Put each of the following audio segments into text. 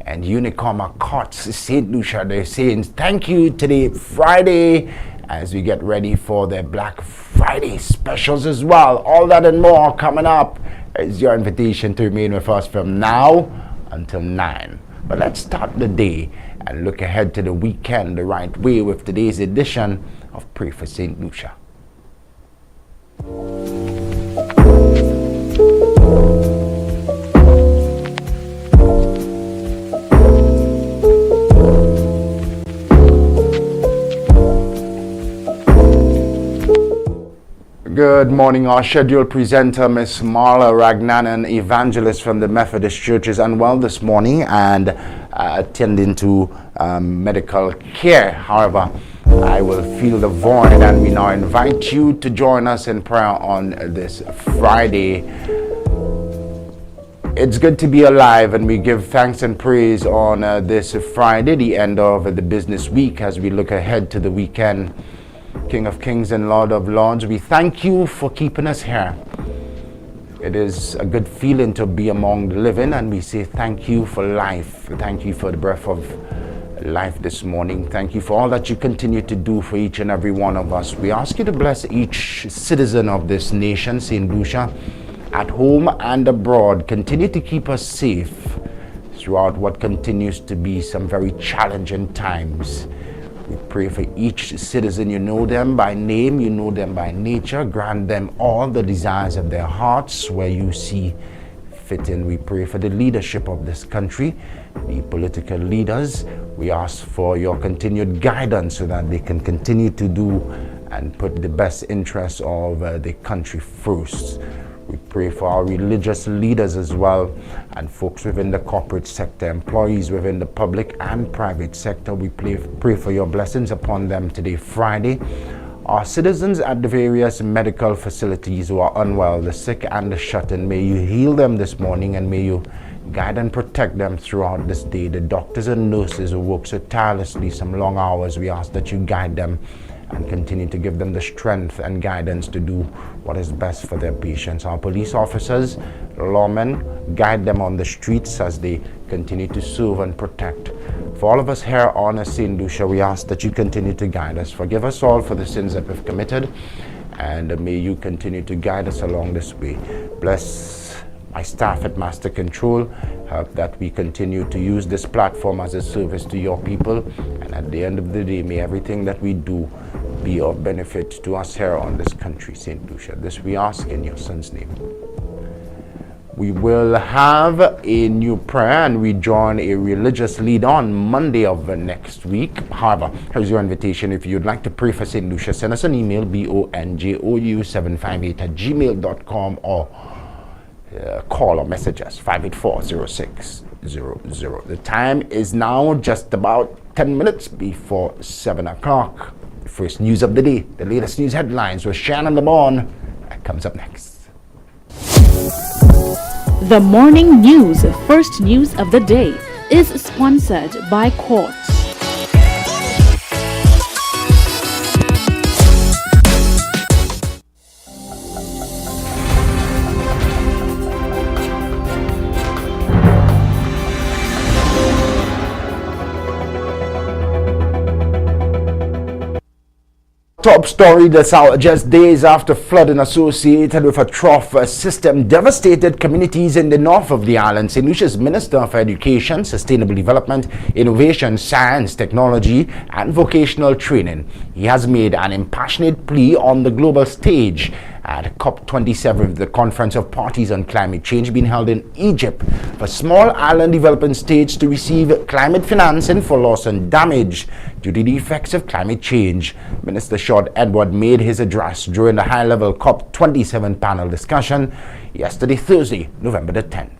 and Unicom Courts, St. Lucia. They're saying thank you today, Friday, as we get ready for their Black Friday specials as well. All that and more coming up is your invitation to remain with us from now until 9. But let's start the day and look ahead to the weekend the right way with today's edition of Pray for St. Lucia. Good morning. Our scheduled presenter, Miss Marla Ragnanan, evangelist from the Methodist Church, is unwell this morning and attending to medical care. However, I will fill the void, and we now invite you to join us in prayer on this Friday. It's good to be alive, and we give thanks and praise on this Friday, the end of the business week, as we look ahead to the weekend. King of Kings and Lord of Lords, we thank you for keeping us here. It is a good feeling to be among the living, and we say thank you for life. Thank you for the breath of life this morning. Thank you for all that you continue to do for each and every one of us. We ask you to bless each citizen of this nation, St. Lucia, at home and abroad. Continue to keep us safe throughout what continues to be some very challenging times. We pray for each citizen. You know them by name, you know them by nature. Grant them all the desires of their hearts where you see fit in. We pray for the leadership of this country, the political leaders. We ask for your continued guidance so that they can continue to do and put the best interests of the country first. We pray for our religious leaders as well, and folks within the corporate sector, employees within the public and private sector. We pray for your blessings upon them today, Friday. Our citizens at the various medical facilities who are unwell, the sick and the shut-in, may you heal them this morning, and may you guide and protect them throughout this day. The doctors and nurses who work so tirelessly, some long hours, we ask that you guide them and continue to give them the strength and guidance to do what is best for their patients. Our police officers, lawmen, guide them on the streets as they continue to serve and protect. For all of us here on St. Lucia, we ask that you continue to guide us. Forgive us all for the sins that we've committed, and may you continue to guide us along this way. Bless my staff at Master Control. Help that we continue to use this platform as a service to your people, and at the end of the day, may everything that we do be of benefit to us here on this country, St. Lucia. This we ask in your son's name. We will have a new prayer, and we join a religious lead on Monday of next week. However, here's your invitation. If you'd like to pray for St. Lucia, send us an email, bonjou758@gmail.com, or call or message us 584-0600. The time is now just about 10 minutes before 7 o'clock. First news of the day, the latest news headlines with Shannon Lebourne. That comes up next. The morning news, first news of the day, is sponsored by Quartz. Top story this hour, just days after flooding associated with a trough system devastated communities in the north of the island. St. Lucia's Minister for Education, Sustainable Development, Innovation, Science, Technology and Vocational Training, he has made an impassioned plea on the global stage at COP27, the Conference of Parties on Climate Change, being held in Egypt, for small island developing states to receive climate financing for loss and damage due to the effects of climate change. Minister Short Edward made his address during the high-level COP27 panel discussion yesterday, Thursday, November the 10th.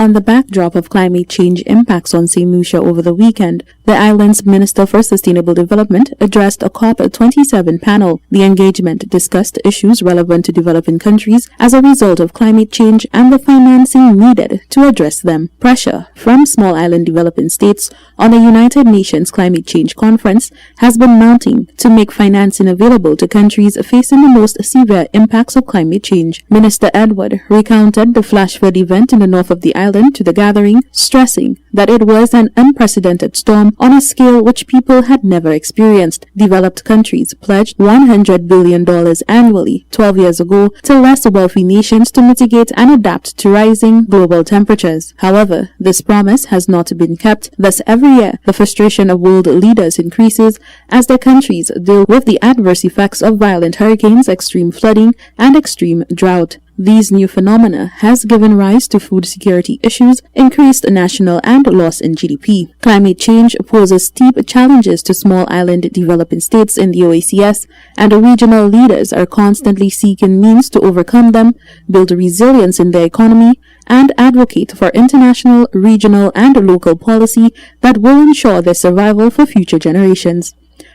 On the backdrop of climate change impacts on St. Lucia over the weekend, the island's Minister for Sustainable Development addressed a COP27 panel. The engagement discussed issues relevant to developing countries as a result of climate change and the financing needed to address them. Pressure from small island developing states on the United Nations Climate Change Conference has been mounting to make financing available to countries facing the most severe impacts of climate change. Minister Edward recounted the flash flood event in the north of the island to the gathering, stressing that it was an unprecedented storm on a scale which people had never experienced. Developed countries pledged $100 billion annually 12 years ago to less wealthy nations to mitigate and adapt to rising global temperatures. However, this promise has not been kept. Thus, every year, the frustration of world leaders increases as their countries deal with the adverse effects of violent hurricanes, extreme flooding, and extreme drought. These new phenomena has given rise to food security issues, increased national and loss in GDP. Climate change poses steep challenges to small island developing states in the OACS, and regional leaders are constantly seeking means to overcome them, build resilience in their economy, and advocate for international, regional, and local policy that will ensure their survival for future generations.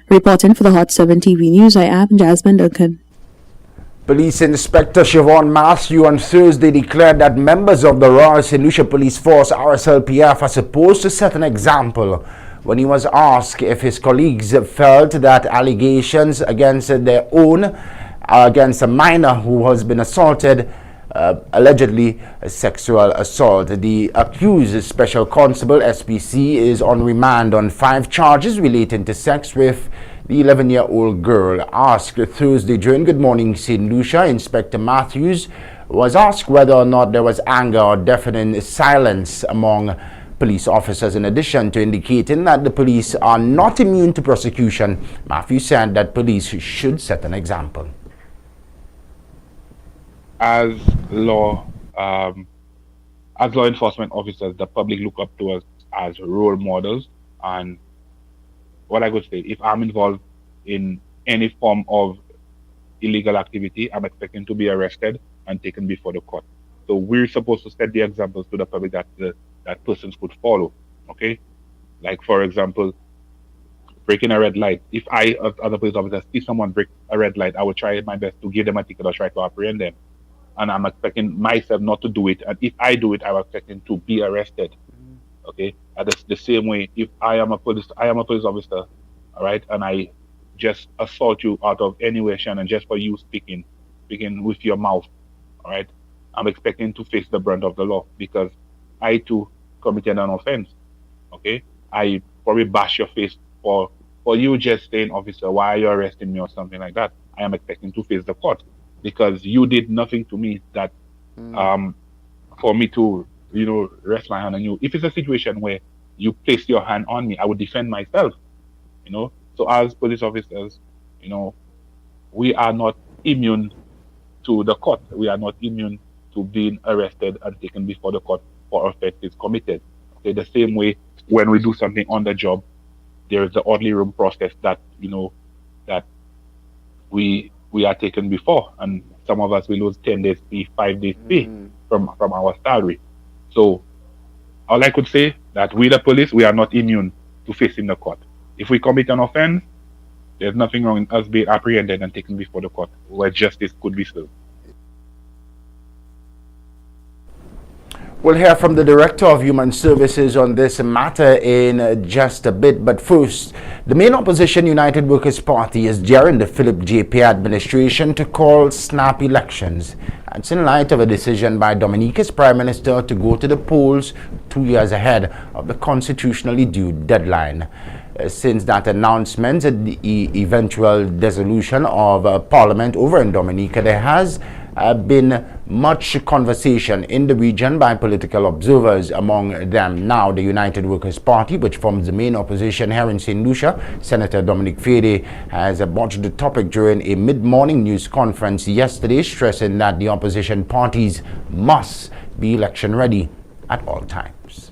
Reporting for the Hot 7 TV News, I am Jasmine Duncan. Police Inspector Siobhan Matthew on Thursday declared that members of the Royal St. Lucia Police Force RSLPF are supposed to set an example when he was asked if his colleagues felt that allegations against their own against a minor who has been assaulted, allegedly a sexual assault. The accused Special Constable SPC is on remand on 5 charges relating to sex with the 11-year-old girl. Asked Thursday during Good Morning St. Lucia, Inspector Matthews was asked whether or not there was anger or deafening silence among police officers. In addition to indicating that the police are not immune to prosecution, Matthews said that police should set an example. As law enforcement officers, the public look up to us as role models, and what I could say, if I'm involved in any form of illegal activity, I'm expecting to be arrested and taken before the court. So we're supposed to set the examples to the public that that persons could follow. Okay, like for example, breaking a red light. If I, as a police officer, see someone break a red light, I will try my best to give them a ticket or try to apprehend them. And I'm expecting myself not to do it. And if I do it, I'm expecting to be arrested. Okay, and the same way, if I am a police officer, all right, and I just assault you out of anywhere, Shannon, just for you speaking with your mouth, all right, I'm expecting to face the brunt of the law because I too committed an offense. Okay, I probably bash your face for you just saying, officer, why are you arresting me or something like that. I am expecting to face the court because you did nothing to me that for me to rest my hand on you. If it's a situation where you place your hand on me, I would defend myself, So as police officers, we are not immune to the court. We are not immune to being arrested and taken before the court for offenses committed. Okay, the same way when we do something on the job, there is the orderly room process that, that we are taken before, and some of us will lose 10 days pay, 5 days pay from our salary. So all I could say that we the police, we are not immune to facing the court. If we commit an offense, there's nothing wrong in us being apprehended and taken before the court where justice could be served. We'll hear from the Director of Human Services on this matter in just a bit. But first, the main opposition United Workers' Party is daring the Philip J.P. administration to call snap elections. That's in light of a decision by Dominica's Prime Minister to go to the polls 2 years ahead of the constitutionally due deadline. Since that announcement, the eventual dissolution of Parliament over in Dominica, there has been much conversation in the region by political observers, among them now the United Workers' Party, which forms the main opposition here in St. Lucia. Senator Dominic Fede has broached the topic during a mid-morning news conference yesterday, stressing that the opposition parties must be election ready at all times.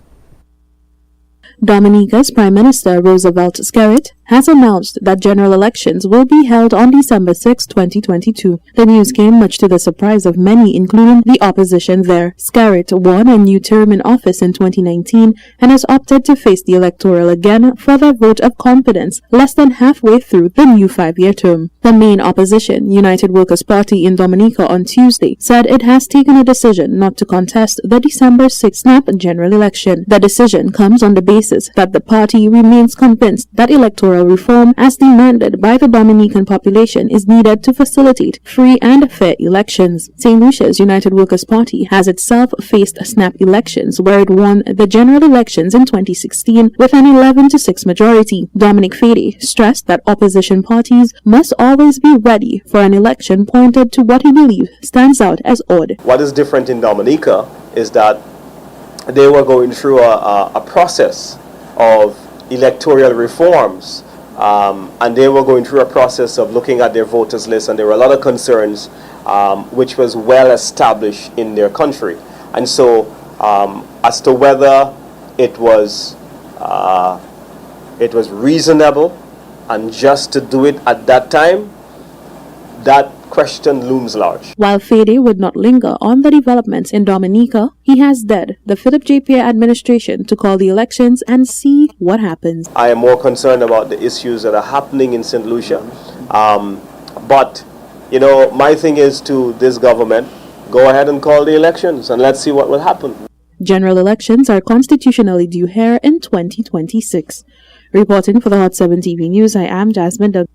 Dominica's Prime Minister Roosevelt Skerrit has announced that general elections will be held on December 6, 2022. The news came much to the surprise of many, including the opposition there. Skerrit won a new term in office in 2019 and has opted to face the electoral again for their vote of confidence less than halfway through the new 5-year term. The main opposition, United Workers' Party in Dominica on Tuesday, said it has taken a decision not to contest the December 6 snap general election. The decision comes on the basis that the party remains convinced that electoral reform as demanded by the Dominican population is needed to facilitate free and fair elections. St. Lucia's United Workers' Party has itself faced snap elections where it won the general elections in 2016 with an 11-6 majority. Dominic Fede stressed that opposition parties must always be ready for an election pointed to what he believes stands out as odd. What is different in Dominica is that they were going through a process of electoral reforms, and they were going through a process of looking at their voters list, and there were a lot of concerns which was well established in their country. And so as to whether it was reasonable and just to do it at that time, that question looms large. While Fede would not linger on the developments in Dominica, he has dared the Philip J. Pierre administration to call the elections and see what happens. I am more concerned about the issues that are happening in St. Lucia. But, you know, my thing is to this government, go ahead and call the elections and let's see what will happen. General elections are constitutionally due here in 2026. Reporting for the Hot 7 TV News, I am Jasmine Doug.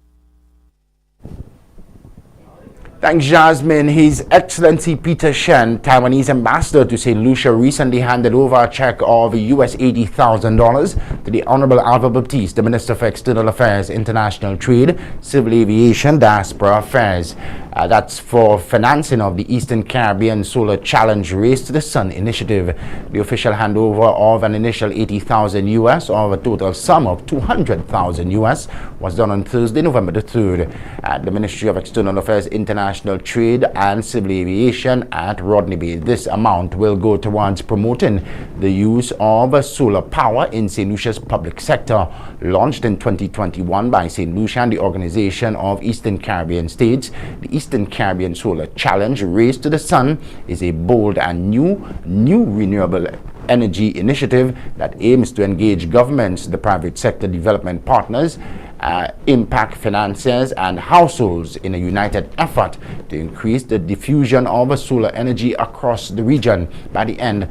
Thanks, Jasmine. His Excellency Peter Shen, Taiwanese ambassador to St. Lucia, recently handed over a check of US $80,000 to the Honorable Alva Baptiste, the Minister for External Affairs, International Trade, Civil Aviation, Diaspora Affairs. That's for financing of the Eastern Caribbean Solar Challenge Race to the Sun initiative. The official handover of an initial $80,000 US of a total sum of $200,000 US was done on Thursday, November the 3rd at the Ministry of External Affairs, International Trade and Civil Aviation at Rodney Bay. This amount will go towards promoting the use of solar power in St. Lucia's public sector. Launched in 2021 by St. Lucia and the Organization of Eastern Caribbean States, the Eastern Caribbean Solar Challenge Race to the Sun is a bold and new renewable energy initiative that aims to engage governments, the private sector development partners, impact financiers and households in a united effort to increase the diffusion of solar energy across the region by the end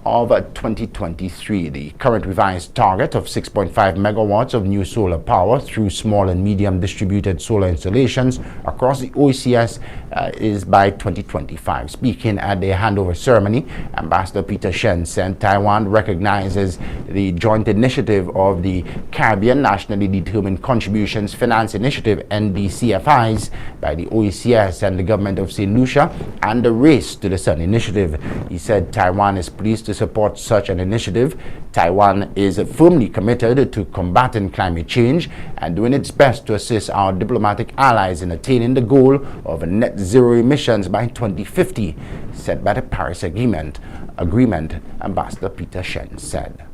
of 2023. The current revised target of 6.5 megawatts of new solar power through small and medium distributed solar installations across the OECS is by 2025. Speaking at the handover ceremony, Ambassador Peter Shen said Taiwan recognizes the joint initiative of the Caribbean Nationally Determined Contributions Finance Initiative, NDCFIs, by the OECS and the government of St. Lucia and the Race to the Sun initiative. He said Taiwan is pleased to support such an initiative. Taiwan is firmly committed to combating climate change and doing its best to assist our diplomatic allies in attaining the goal of net zero emissions by 2050, set by the Paris Agreement, Ambassador Peter Shen said.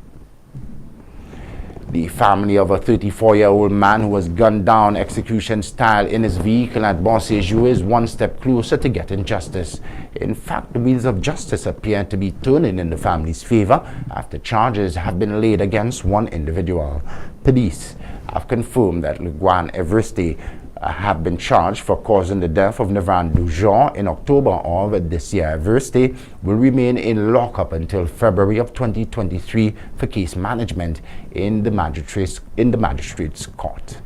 The family of a 34-year-old man who was gunned down execution style in his vehicle at Bossejou is one step closer to getting justice. In fact, the wheels of justice appear to be turning in the family's favor after charges have been laid against one individual. Police have confirmed that Luguan Evriste have been charged for causing the death of Navran Dujon in October of this year. Evriste will remain in lockup until February of 2023 for case management in the magistrate's court.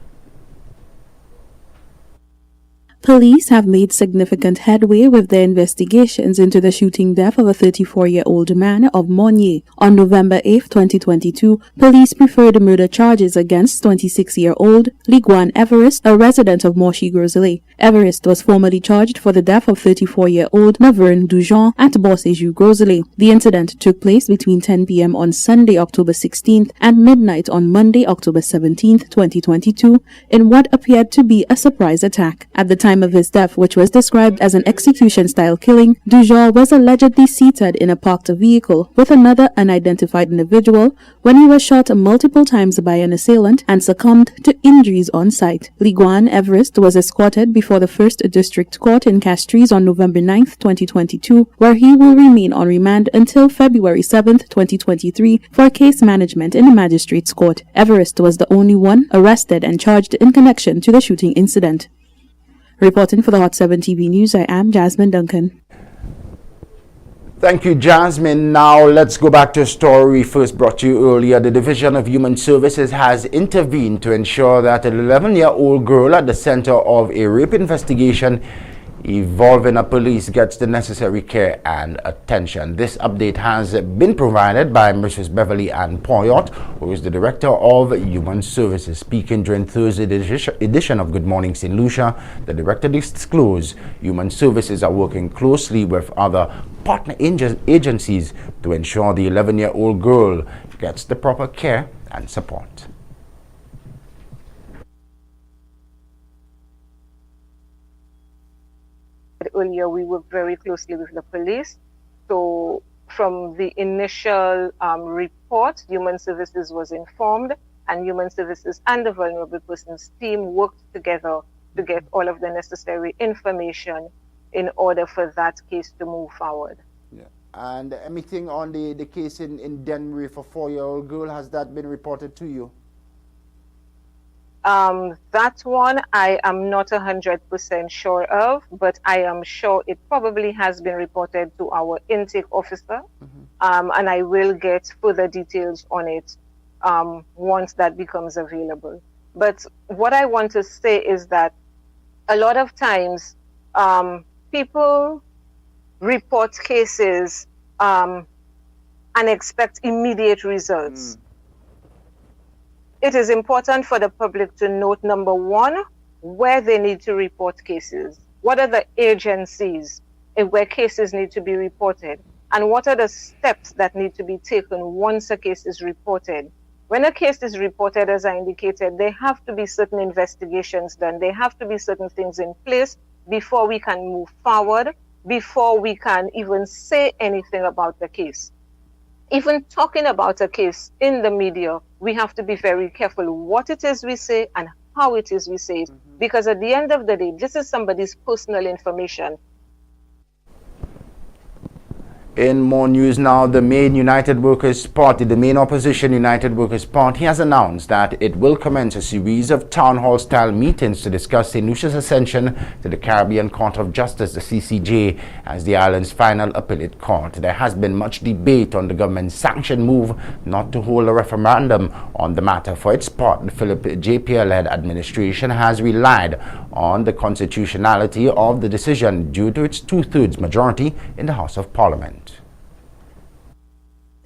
Police have made significant headway with their investigations into the shooting death of a 34-year-old man of Monnier. On November 8, 2022, police preferred murder charges against 26-year-old Liguan Everest, a resident of Monchy-Groselet. Everest was formerly charged for the death of 34-year-old Navern Dujon at Bossejou-Groselet. The incident took place between 10 p.m. on Sunday, October 16th and midnight on Monday, October 17th, 2022, in what appeared to be a surprise attack. At the time time of his death, which was described as an execution-style killing, Dujour was allegedly seated in a parked vehicle with another unidentified individual when he was shot multiple times by an assailant and succumbed to injuries on site. Liguan Everest was escorted before the First District Court in Castries on November 9, 2022, where he will remain on remand until February 7, 2023 for case management in the Magistrates Court. Everest was the only one arrested and charged in connection to the shooting incident. Reporting for the Hot 7 TV News, I am Jasmine Duncan. Thank you, Jasmine. Now let's go back to a story we first brought to you earlier. The Division of Human Services has intervened to ensure that an 11-year-old girl at the center of a rape investigation involving a police gets the necessary care and attention. This update has been provided by Mrs. Beverly Ann Poyot, who is the Director of Human Services. Speaking during Thursday's edition of Good Morning St. Lucia, the Director disclosed Human Services are working closely with other partner agencies to ensure the 11-year-old girl gets the proper care and support. Earlier, we worked very closely with the police. So from the initial report, Human Services was informed, and Human Services and the Vulnerable Persons team worked together to get all of the necessary information in order for that case to move forward. Yeah. And anything on the case in Denver for 4-year-old girl, has that been reported to you? That one I am not 100% sure of, but I am sure it probably has been reported to our intake officer, and I will get further details on it once that becomes available. But what I want to say is that a lot of times people report cases and expect immediate results. It is important for the public to note, number one, where they need to report cases. What are the agencies where cases need to be reported? And what are the steps that need to be taken once a case is reported? When a case is reported, as I indicated, there have to be certain investigations done. There have to be certain things in place before we can move forward, before we can even say anything about the case. Even talking about a case in the media, we have to be very careful what it is we say and how it is we say it. Because at the end of the day, this is somebody's personal information. In more news now, the main United Workers' Party, the main opposition United Workers' Party, has announced that it will commence a series of town hall style meetings to discuss St. Lucia's ascension to the Caribbean Court of Justice, the CCJ, as the island's final appellate court. There has been much debate on the government's sanctioned move not to hold a referendum on the matter. For its part, the Philip J. Pierre-led administration has relied on the constitutionality of the decision due to its 2/3 majority in the House of Parliament.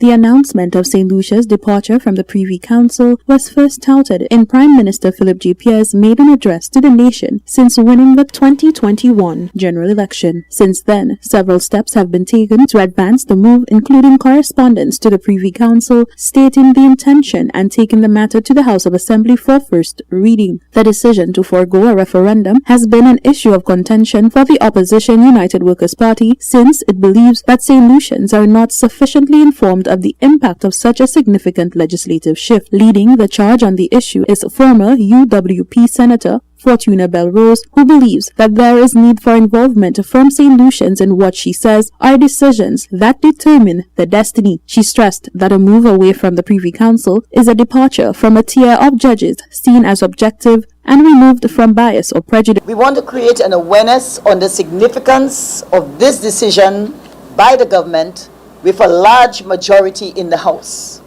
The announcement of St. Lucia's departure from the Privy Council was first touted in Prime Minister Philip J. Pierre's maiden address to the nation since winning the 2021 general election. Since then, several steps have been taken to advance the move, including correspondence to the Privy Council stating the intention and taking the matter to the House of Assembly for first reading. The decision to forego a referendum has been an issue of contention for the opposition United Workers' Party since it believes that St. Lucians are not sufficiently informed of the impact of such a significant legislative shift. Leading the charge on the issue is former UWP Senator Fortuna Belrose, who believes that there is need for involvement from St. Lucians in what she says are decisions that determine the destiny. She stressed that a move away from the Privy Council is a departure from a tier of judges seen as objective and removed from bias or prejudice. We want to create an awareness on the significance of this decision by the government with a large majority in the House.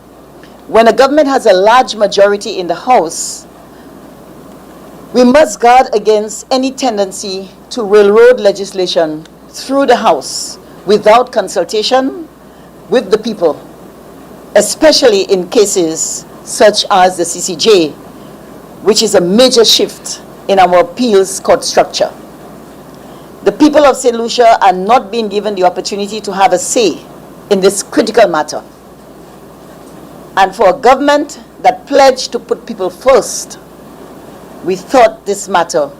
When a government has a large majority in the House, we must guard against any tendency to railroad legislation through the House without consultation with the people, especially in cases such as the CCJ, which is a major shift in our appeals court structure. The people of St. Lucia are not being given the opportunity to have a say in this critical matter. And for a government that pledged to put people first, we thought this matter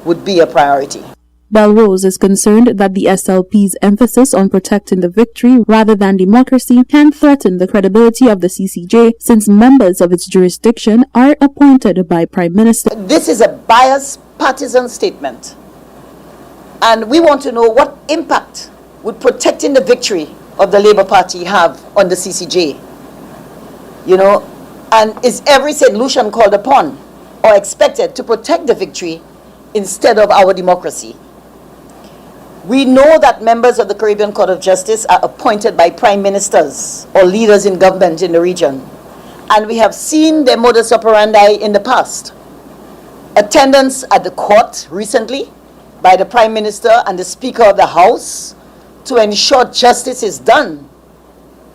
would be a priority. Belrose is concerned that the SLP's emphasis on protecting the victory rather than democracy can threaten the credibility of the CCJ since members of its jurisdiction are appointed by Prime Minister. This is a biased partisan statement, and we want to know what impact would protecting the victory of the Labour Party have on the CCJ. You know, and is every St. Lucian called upon or expected to protect the victory instead of our democracy? We know that members of the Caribbean Court of Justice are appointed by prime ministers or leaders in government in the region. And we have seen their modus operandi in the past. Attendance at the court recently by the Prime Minister and the Speaker of the House to ensure justice is done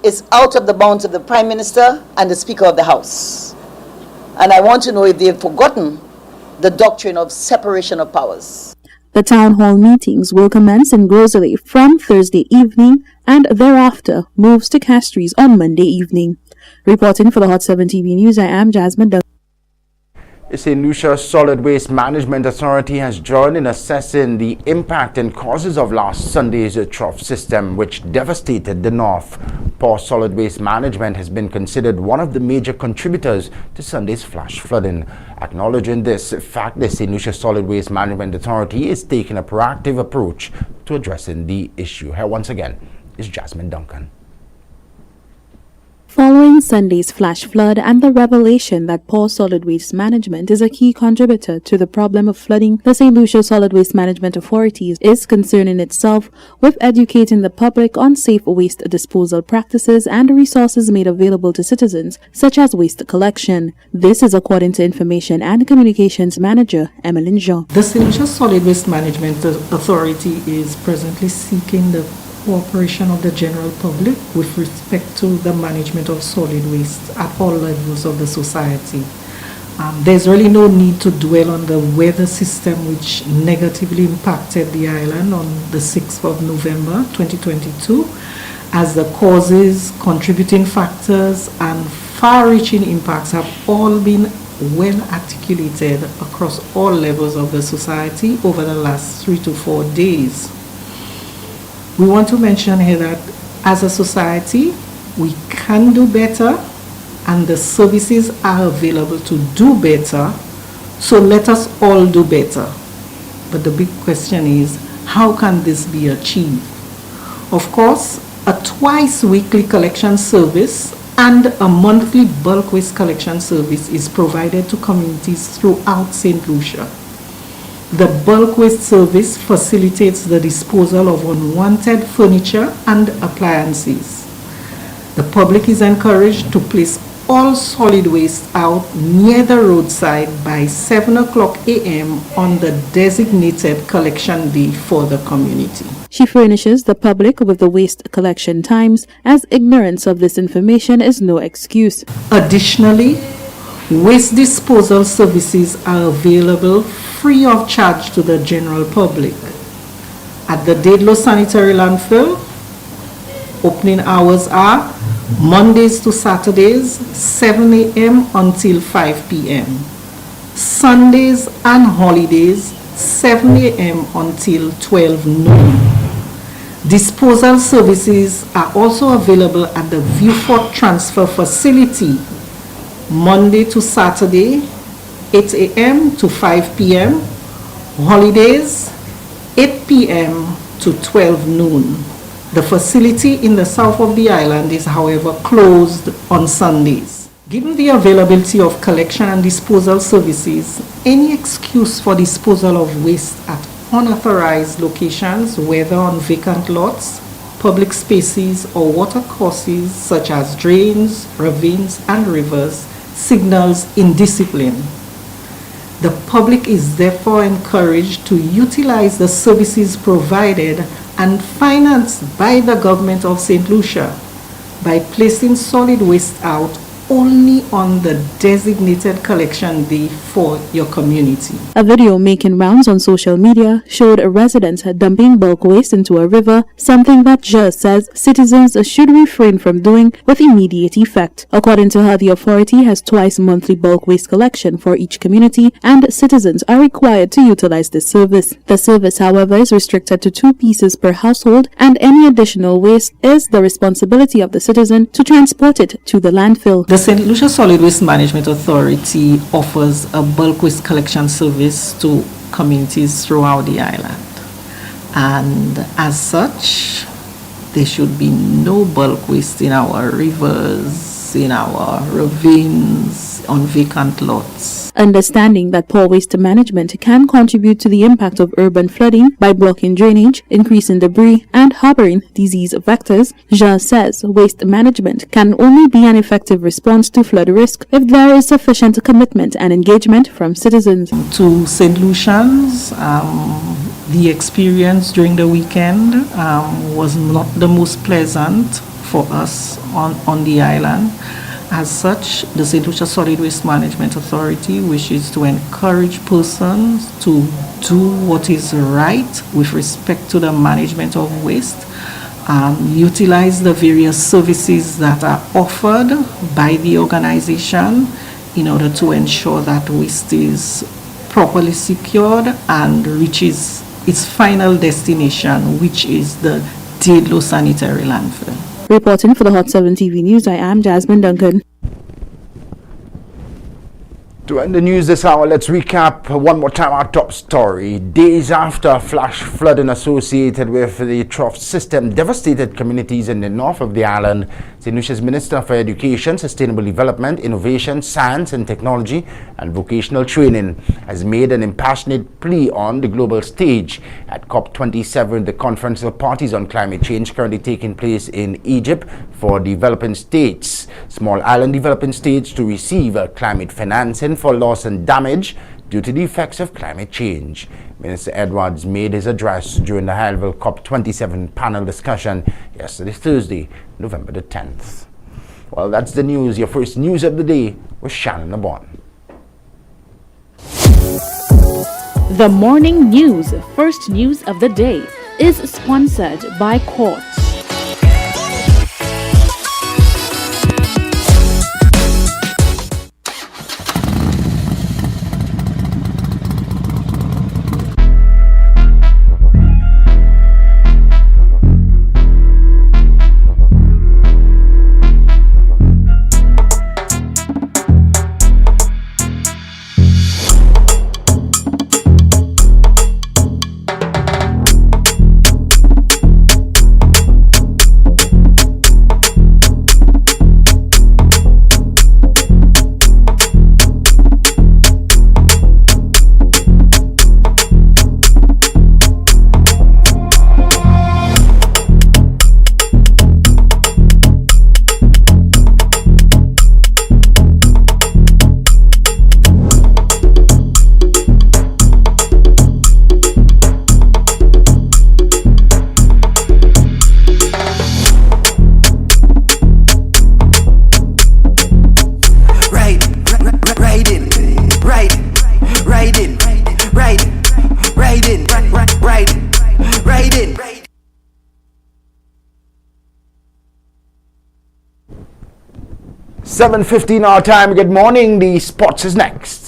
is out of the bounds of the Prime Minister and the Speaker of the House. And I want to know if they've forgotten the doctrine of separation of powers. The town hall meetings will commence in Grosley from Thursday evening and thereafter moves to Castries on Monday evening. Reporting for the Hot 7 TV News, I am Jasmine Duncan. The St. Lucia Solid Waste Management Authority has joined in assessing the impact and causes of last Sunday's trough system, which devastated the north. Poor solid waste management has been considered one of the major contributors to Sunday's flash flooding. Acknowledging this fact, the St. Lucia Solid Waste Management Authority is taking a proactive approach to addressing the issue. Here once again is Jasmine Duncan. Following Sunday's flash flood and the revelation that poor solid waste management is a key contributor to the problem of flooding, the St. Lucia Solid Waste Management Authority is concerning itself with educating the public on safe waste disposal practices and resources made available to citizens, such as waste collection. This is according to Information and Communications Manager Emmeline Jean. The St. Lucia Solid Waste Management Authority is presently seeking the cooperation of the general public with respect to the management of solid waste at all levels of the society. There's really no need to dwell on the weather system which negatively impacted the island on the 6th of November 2022, as the causes, contributing factors, and far-reaching impacts have all been well articulated across all levels of the society over the last 3 to 4 days. We want to mention here that as a society, we can do better and the services are available to do better. So let us all do better. But the big question is, how can this be achieved? Of course, a twice weekly collection service and a monthly bulk waste collection service is provided to communities throughout St. Lucia. The bulk waste service facilitates the disposal of unwanted furniture and appliances. The public is encouraged to place all solid waste out near the roadside by 7 o'clock a.m. on the designated collection day for the community. She furnishes the public with the waste collection times, as ignorance of this information is no excuse. Additionally, waste disposal services are available free of charge to the general public. At the Dedlow Sanitary Landfill, opening hours are Mondays to Saturdays, 7 a.m. until 5 p.m. Sundays and holidays, 7 a.m. until 12 noon. Disposal services are also available at the Viewfort Transfer Facility, Monday to Saturday, 8 a.m. to 5 p.m. Holidays, 8 p.m. to 12 noon. The facility in the south of the island is, however, closed on Sundays. Given the availability of collection and disposal services, any excuse for disposal of waste at unauthorized locations, whether on vacant lots, public spaces, or water courses such as drains, ravines, and rivers, signals indiscipline. The public is therefore encouraged to utilize the services provided and financed by the government of St. Lucia by placing solid waste out only on the designated collection day for your community. A video making rounds on social media showed a resident dumping bulk waste into a river, something that just says citizens should refrain from doing with immediate effect. According to her, the authority has twice monthly bulk waste collection for each community, and citizens are required to utilize this service. The service, however, is restricted to 2 pieces per household, and any additional waste is the responsibility of the citizen to transport it to the landfill. The St. Lucia Solid Waste Management Authority offers a bulk waste collection service to communities throughout the island. And as such, there should be no bulk waste in our rivers, in our ravines, on vacant lots. Understanding that poor waste management can contribute to the impact of urban flooding by blocking drainage, increasing debris, and harboring disease vectors, Jean says waste management can only be an effective response to flood risk if there is sufficient commitment and engagement from citizens. To St. Lucians, the experience during the weekend was not the most pleasant for us on the island. As such, the St. Lucia Solid Waste Management Authority wishes to encourage persons to do what is right with respect to the management of waste, utilize the various services that are offered by the organization in order to ensure that waste is properly secured and reaches its final destination, which is the Dadelow Sanitary Landfill. Reporting for the Hot 7 TV News, I am Jasmine Duncan. To end the news this hour, let's recap one more time our top story. Days after flash flooding associated with the TROUGH system devastated communities in the north of the island, St. Lucia's Minister for Education, Sustainable Development, Innovation, Science and Technology and Vocational Training has made an impassionate plea on the global stage at COP27, the Conference of Parties on Climate Change currently taking place in Egypt for developing states, small island developing states to receive climate financing for loss and damage due to the effects of climate change. Minister Edwards made his address during the high-level COP27 panel discussion yesterday, Thursday, November the 10th. Well, that's the news. Your first news of the day was Shannon Lebourne. The morning news, first news of the day, is sponsored by Quartz. Riding. 7:15 our time. Good morning. The sports is next.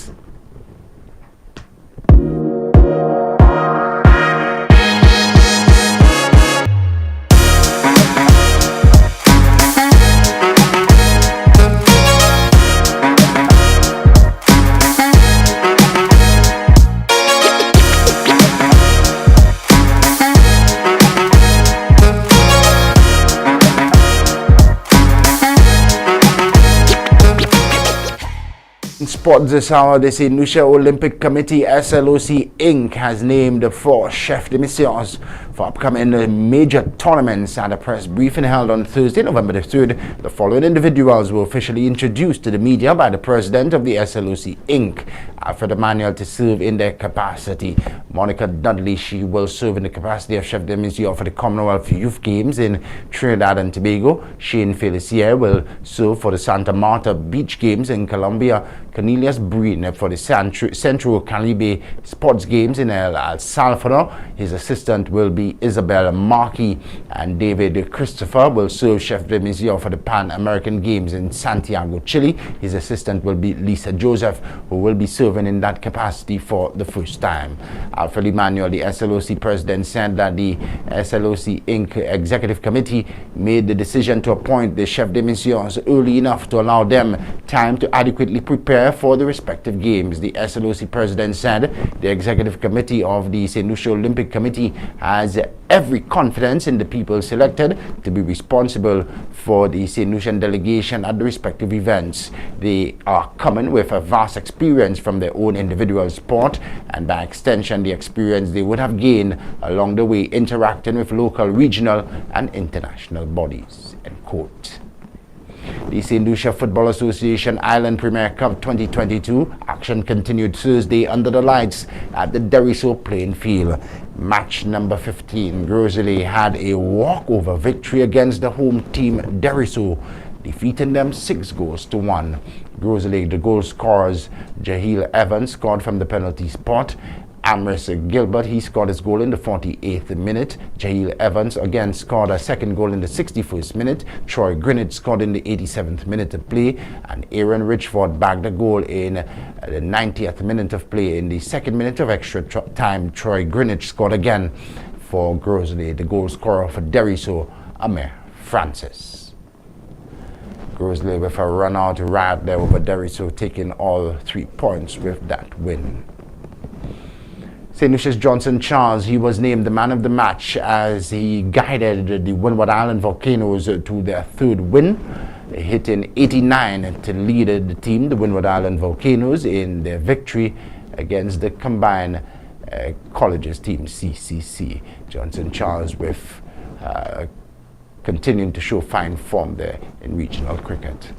In sports this hour, the St. Lucia Olympic Committee SLOC Inc. has named 4 chefs de mission for upcoming major tournaments. At a press briefing held on Thursday, November the 3rd, the following individuals were officially introduced to the media by the president of the SLOC Inc., Alfred Emmanuel, to serve in their capacity. Monica Dudley, she will serve in the capacity of chef de mission for the Commonwealth Youth Games in Trinidad and Tobago. Shane Felicier will serve for the Santa Marta Beach Games in Colombia. Cornelius Breen for the Central Caribe Sports Games in El Salvador. His assistant will be Isabel Markey, and David Christopher will serve chef de mission for the Pan American Games in Santiago, Chile. His assistant will be Lisa Joseph, who will be serving in that capacity for the first time. Alfred Emmanuel, the SLOC president, said that the SLOC Inc. Executive Committee made the decision to appoint the chef de missions early enough to allow them time to adequately prepare for the respective games. The SLOC president said the Executive Committee of the St. Lucia Olympic Committee has every confidence in the people selected to be responsible for the St. Lucian delegation at the respective events. They are coming with a vast experience from their own individual sport, and by extension the experience they would have gained along the way interacting with local, regional and international bodies. End quote. The St. Lucia Football Association Island Premier Cup 2022 action continued Thursday under the lights at the Deriso playing field. Match number 15, Grosley had a walkover victory against the home team Deriso, defeating them 6-1. Grosley, the goal scorers, Jahil Evans scored from the penalty spot. Amris Gilbert, he scored his goal in the 48th minute. Jahil Evans again scored a second goal in the 61st minute. Troy Greenwich scored in the 87th minute of play, and Aaron Richford bagged a goal in the 90th minute of play. In the second minute of extra time, Troy Greenwich scored again for Grosley. The goal scorer for Deriso, Amir Francis. Grosley with a run-out right there over Deriso, taking all 3 points with that win. St. Lucia's Johnson Charles, he was named the man of the match as he guided the Windward Island Volcanoes to their 3rd win, hitting 89 to lead the team, the Windward Island Volcanoes, in their victory against the combined colleges team CCC. Johnson Charles with continuing to show fine form there in regional cricket.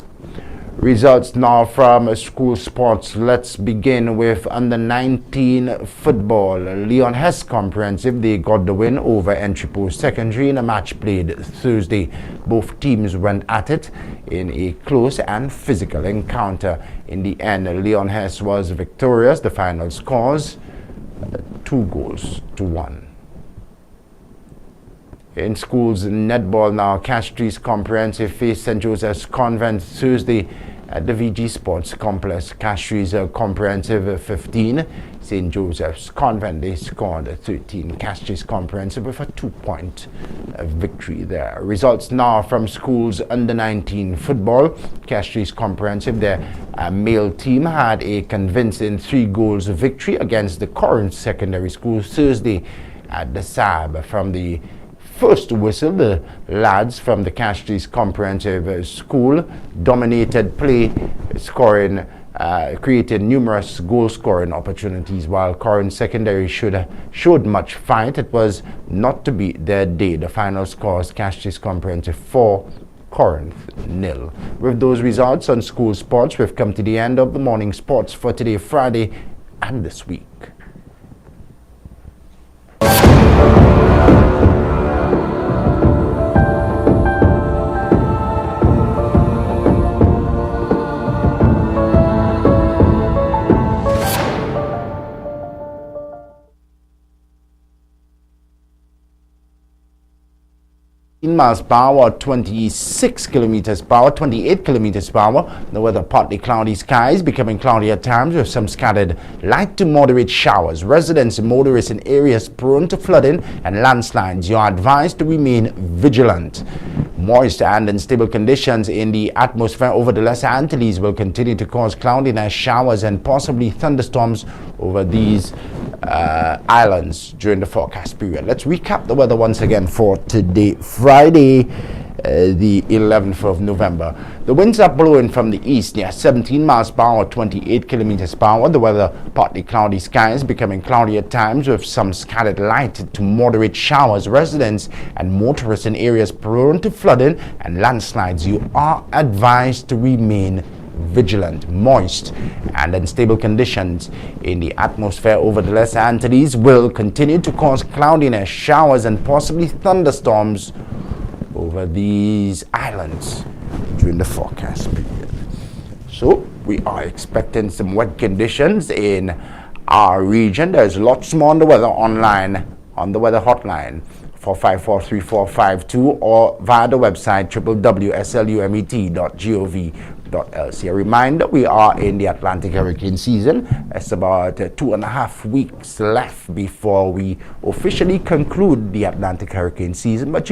Results now from school sports. Let's begin with under 19 football. Leon Hess Comprehensive, they got the win over Entrepot Secondary in a match played Thursday. Both teams went at it in a close and physical encounter. In the end, Leon Hess was victorious. The final scores 2-1. In schools netball now, Castries Comprehensive faced St. Joseph's Convent Thursday at the VG Sports Complex. Castries Comprehensive 15, St. Joseph's Convent, they scored 13. Castries Comprehensive with a 2-point victory there. Results now from schools under 19 football. Castries Comprehensive, their male team had a convincing 3-goals victory against the Corinth Secondary School Thursday at the SAB. From the first whistle, the lads from the Castries Comprehensive School dominated play, scoring, created numerous goal-scoring opportunities, while Corinth Secondary showed much fight. It was not to be their day. The final scores: Castries Comprehensive 4, Corinth 0. With those results on school sports, we've come to the end of the morning sports for today, Friday, and this week. Miles per hour, 26 kilometers per hour, 28 kilometers per hour. The weather: partly cloudy skies, becoming cloudy at times with some scattered light to moderate showers. Residents and motorists in areas prone to flooding and landslides, you are advised to remain vigilant. Moist and unstable conditions in the atmosphere over the Lesser Antilles will continue to cause cloudiness, showers and possibly thunderstorms over these islands during the forecast period. Let's recap the weather once again for today, Friday. the 11th of November. The winds are blowing from the east near 17 miles per hour, 28 kilometers per hour. The weather, partly cloudy skies, becoming cloudy at times with some scattered light to moderate showers. Residents and motorists in areas prone to flooding and landslides, you are advised to remain vigilant. Moist and unstable conditions in the atmosphere over the Lesser Antilles will continue to cause cloudiness, showers, and possibly thunderstorms over these islands during the forecast period. So we are expecting some wet conditions in our region. There's lots more on the weather online on the weather hotline 454-3452 or via the website www.slumet.gov.lc. A reminder, we are in the Atlantic hurricane season. It's about 2.5 weeks left before we officially conclude the Atlantic hurricane season, but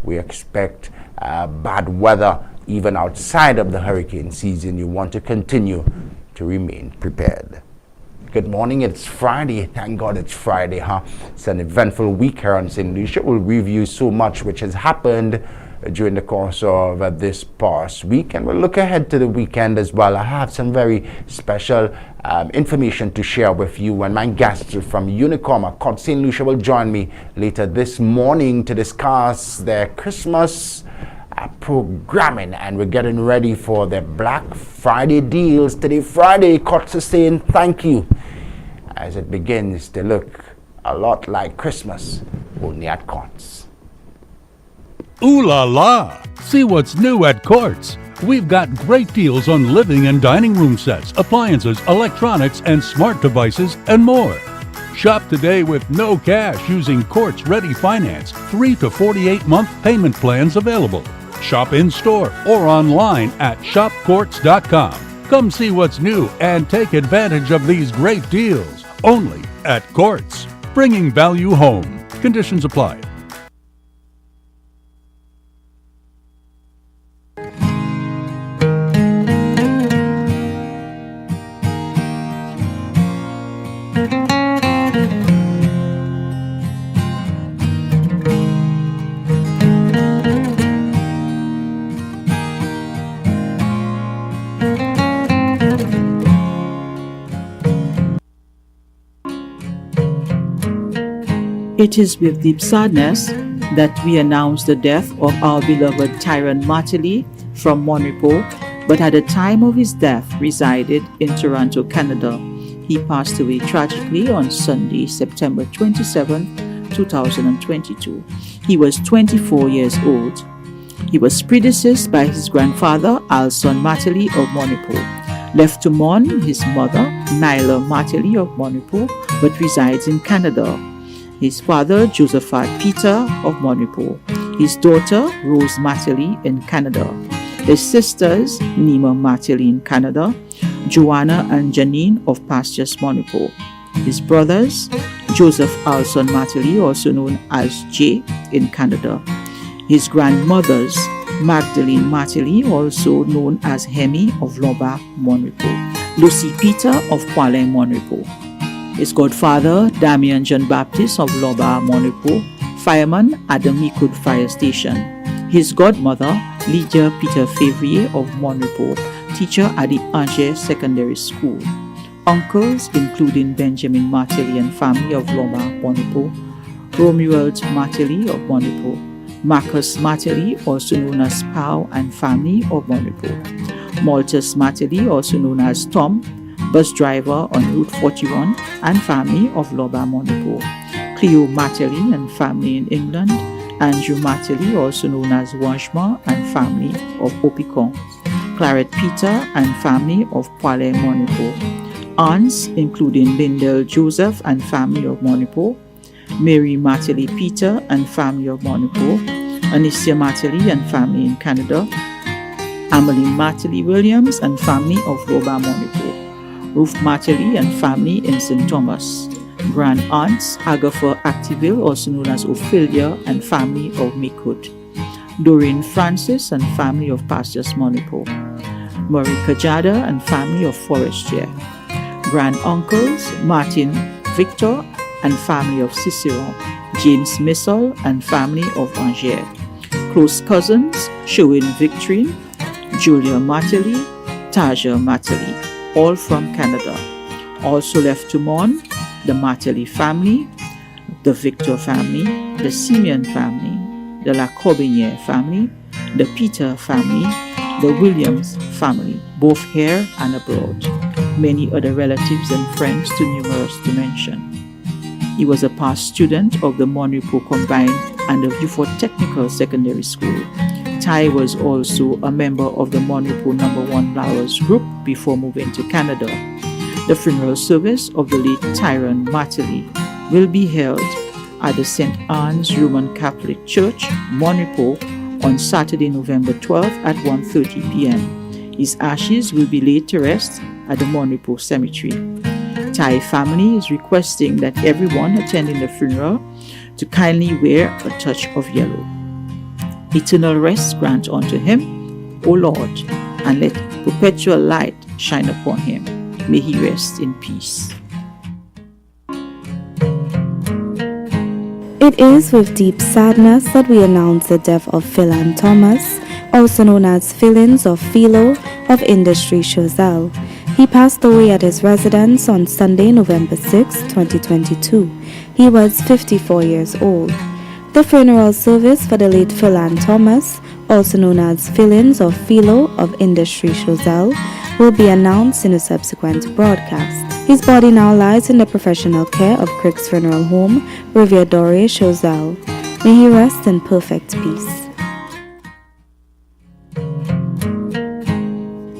we expect bad weather even outside of the hurricane season. You want to continue to remain prepared. Good morning, it's Friday. Thank God it's Friday, huh? It's an eventful week here on St. Lucia. We'll review so much which has happened during the course of this past week, and we'll look ahead to the weekend as well. I have some very special information to share with you, and my guests from Unicom Court St. Lucia will join me later this morning to discuss their Christmas programming, and we're getting ready for the Black Friday deals. Today, Friday, Courts are saying thank you as it begins to look a lot like Christmas, only at Courts. Ooh la la! See what's new at Courts. We've got great deals on living and dining room sets, appliances, electronics, and smart devices, and more. Shop today with no cash using Courts Ready Finance, 3 to 48-month payment plans available. Shop in-store or online at shopcourts.com. Come see what's new and take advantage of these great deals. Only at Courts. Bringing value home. Conditions apply. It is with deep sadness that we announce the death of our beloved Tyron Martelly from Monrepo, but at the time of his death resided in Toronto, Canada. He passed away tragically on Sunday, September 27, 2022. He was 24 years old. He was predeceased by his grandfather, Alson Martelly of Monrepo. Left to mourn his mother, Nyla Martelly of Monrepo, but resides in Canada. His father, Josephat Peter of Monrepo. His daughter, Rose Martelly in Canada. His sisters, Nima Martelly in Canada, Joanna and Janine of Pastures Monrepo. His brothers, Joseph Alson Martelly, also known as J, in Canada. His grandmothers, Magdalene Martelly, also known as Hemi of Loba Monrepo. Lucy Peter of Poilin Monrepo. His godfather, Damian John Baptist of Loba Monrepo, fireman at the Meacoud Fire Station. His godmother, Lydia Peter Favrier of Monrepo, teacher at the Angers Secondary School. Uncles including Benjamin Martelly and family of Loba Monrepo, Romuald Martelly of Monrepo, Marcus Martelly, also known as Pau and family of Monrepo, Maltus Martelly, also known as Tom, bus driver on Route 41 and family of Loba Monrepo, Cleo Martelly and family in England, Andrew Martelly, also known as Wajma and family of Opicon, Claret Peter and family of Poilin Monrepo, aunts including Lindell Joseph and family of Monrepo, Mary Martelly Peter and family of Monrepo, Anicia Martelly and family in Canada, Ameline Martelly Williams and family of Loba Monrepo, Ruth Martelly and family in St. Thomas. Grand aunts Agatha Activille, also known as Ophelia, and family of Meacoud. Doreen Francis and family of Pastures Monrepo. Marie Kajada and family of Forestier. Grand uncles Martin Victor and family of Cicero. James Missel and family of Angers. Close cousins, Sherwin Victorine, Julia Martelly, Taja Martelly, all from Canada. Also left to mourn the Martelly family, the Victor family, the Simeon family, the La Corbinier family, the Peter family, the Williams family, both here and abroad. Many other relatives and friends too numerous to mention. He was a past student of the Monrepo Combined and the Beaufort Technical Secondary School. Ty was also a member of the Monrepo No. 1 Flowers group before moving to Canada. The funeral service of the late Tyrone Martelly will be held at the St. Anne's Roman Catholic Church, Monrepo, on Saturday, November 12th at 1:30 p.m. His ashes will be laid to rest at the Monrepo Cemetery. Thai family is requesting that everyone attending the funeral to kindly wear a touch of yellow. Eternal rest grant unto him, O Lord, and let perpetual light shine upon him. May he rest in peace. It is with deep sadness that we announce the death of Philan Thomas, also known as Philins or Philo, of Industry Chazelle. He passed away at his residence on Sunday, November 6, 2022. He was 54 years old. The funeral service for the late Philan Thomas, also known as Philins or Philo of Industry Chazelle, will be announced in a subsequent broadcast. His body now lies in the professional care of Crick's Funeral Home, Rivière Doré, Chazelle. May he rest in perfect peace.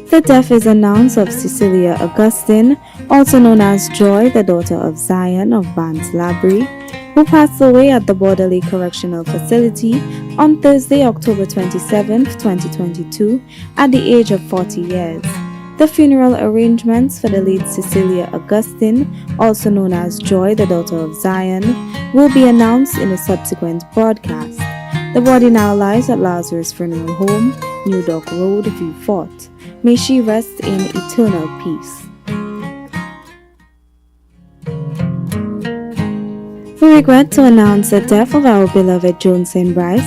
The death is announced of Cecilia Augustine, also known as Joy, the daughter of Zion of Barnes Labrie, who passed away at the Borderley Correctional Facility on Thursday, October 27, 2022, at the age of 40 years. The funeral arrangements for the late Cecilia Augustine, also known as Joy, the daughter of Zion, will be announced in a subsequent broadcast. The body now lies at Lazarus Funeral Home, New Dock Road, Beaufort. May she rest in eternal peace. We regret to announce the death of our beloved Joan St. Bryce,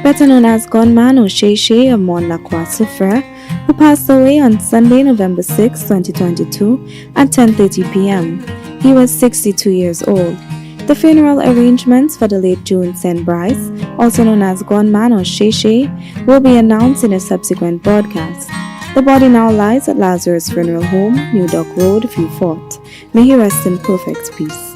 better known as gunman Osheshe of Mont Lacroix Soufrière, who passed away on Sunday, November 6, 2022 at 10:30 p.m. He was 62 years old. The funeral arrangements for the late Joan St. Bryce, also known as gunman Osheshe, will be announced in a subsequent broadcast. The body now lies at Lazarus Funeral Home, New Dock Road, Beaufort. May he rest in perfect peace.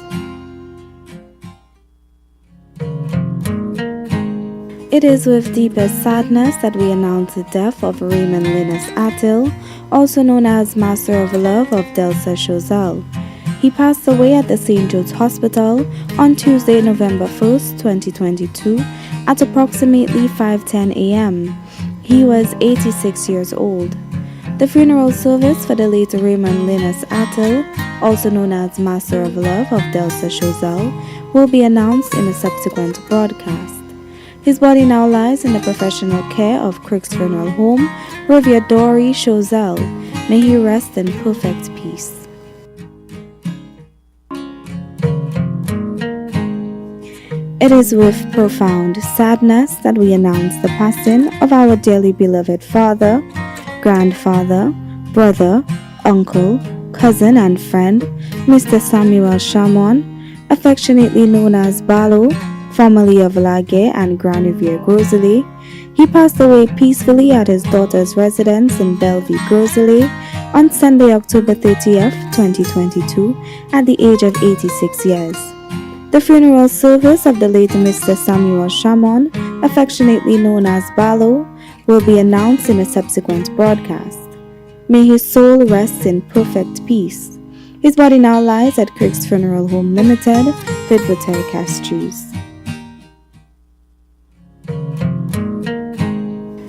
It is with deepest sadness that we announce the death of Raymond Linus Attill, also known as Master of Love of Delsa Chazelle. He passed away at the St. Jude's Hospital on Tuesday, November 1st, 2022 at approximately 5:10 a.m. He was 86 years old. The funeral service for the late Raymond Linus Attill, also known as Master of Love of Delsa Chazelle, will be announced in a subsequent broadcast. His body now lies in the professional care of Crick's Funeral Home, Rivière Doré, Chazelle. May he rest in perfect peace. It is with profound sadness that we announce the passing of our dearly beloved father, grandfather, brother, uncle, cousin, and friend, Mr. Samuel Chamon, affectionately known as Balo, formerly of Laguerre and Grand Rivière Groselet. He passed away peacefully at his daughter's residence in Bellevue, Groselet on Sunday, October 30th, 2022, at the age of 86 years. The funeral service of the late Mr. Samuel Chamon, affectionately known as Balo, will be announced in a subsequent broadcast. May his soul rest in perfect peace. His body now lies at Crick's Funeral Home Limited, Pidwater Castries.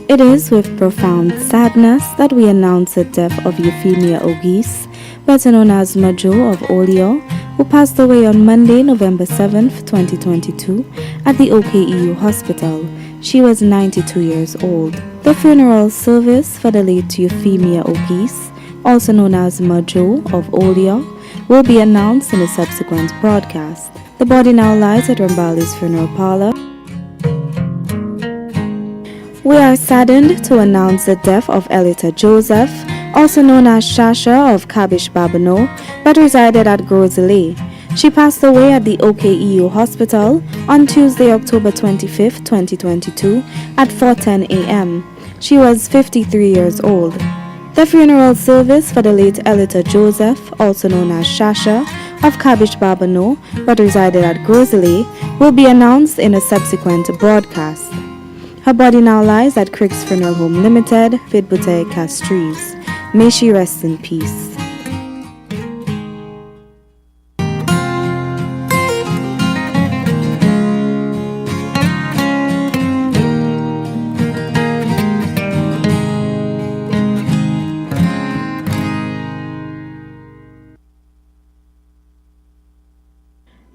It is with profound sadness that we announce the death of Euphemia Ogis, better known as Majo of Olio, who passed away on Monday, November 7th, 2022, at the OKEU Hospital. She was 92 years old. The funeral service for the late Euphemia Ogis, also known as Majo of Olio, will be announced in a subsequent broadcast. The body now lies at Rambali's funeral parlor. We are saddened to announce the death of Elita Joseph, also known as Shasha of Kabish Babano, but resided at Grosley. She passed away at the OKEU Hospital on Tuesday, October 25, 2022 at 4:10 a.m. She was 53 years old. The funeral service for the late Elita Joseph, also known as Shasha, of Kabish Babano, but resided at Grosley, will be announced in a subsequent broadcast. Her body now lies at Crick's Funeral Home Limited, Vidbute, Castries. May she rest in peace.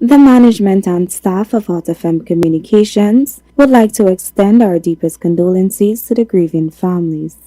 The management and staff of Hot FM Communications would like to extend our deepest condolences to the grieving families.